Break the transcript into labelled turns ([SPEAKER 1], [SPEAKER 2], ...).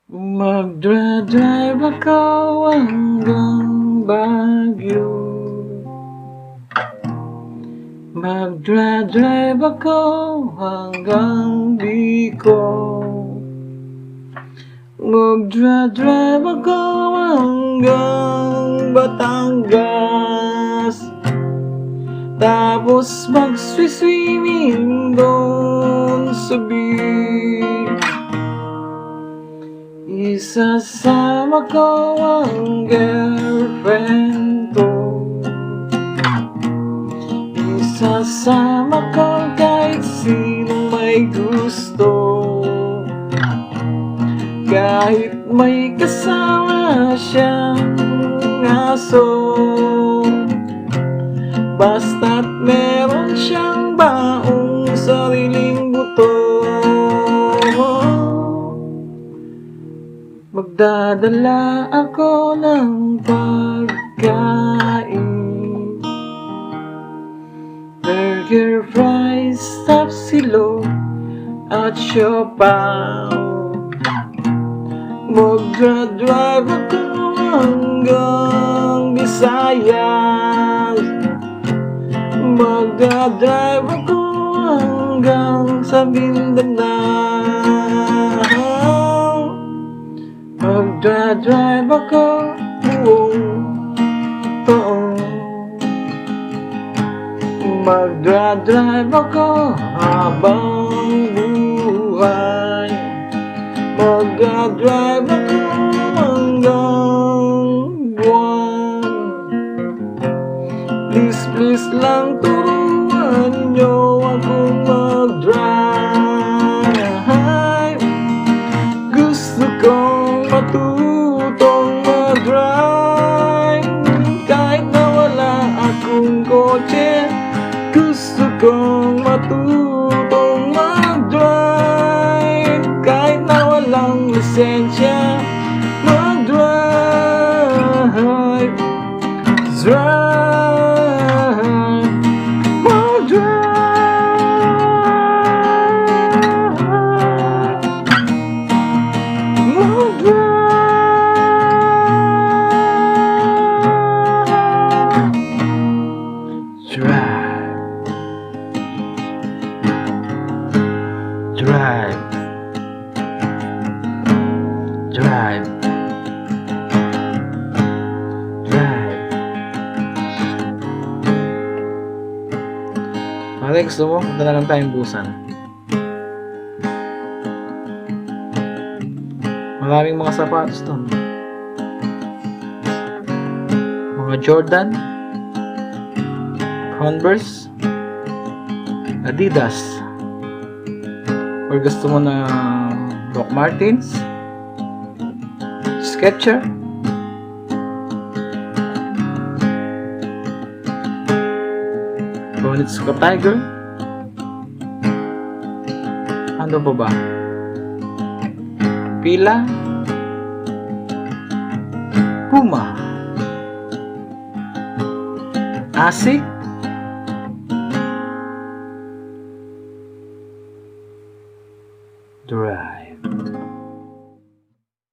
[SPEAKER 1] Magdra-drive ako hanggang Baguio. Magdra-drive ako hanggang Bicol. Magdra-drive ako hanggang Batangas. Tapos mag-swimming doon sa beach. Isasama ko ang girlfriend ko. Isasama ko kahit sinong may gusto. Kahit may kasama siyang aso. Basta't meron siyang baong sariling buto. Magdadala ako ng pagkain, burger, fries, tapsilo at siopaw. Magdra-drive ako hanggang Visayas. Magdra-drive ako hanggang sa Mindanao. Magdra-drive ako buong taon. Magdra-drive ako habang buhay. Magdra-drive ako hanggang buwan. Please, please lang turuan nyo akong mag-drive. Gusto kong matutong mag-drive. Kahit na wala akong kotse, gusto kong matutong mag-drive. Kahit na walang lisensya, mag-drive. Drive, mag-drive. Drive, drive, drive. Mali, gusto mo? Punta na lang tayong Busan. Maraming mga sapatos doon. Mga Jordan, Converse, Adidas. Or gusto mo na Doc Martens, Skechers, Onitsuka Tiger, ano pa ba? Pila, Puma, Asics,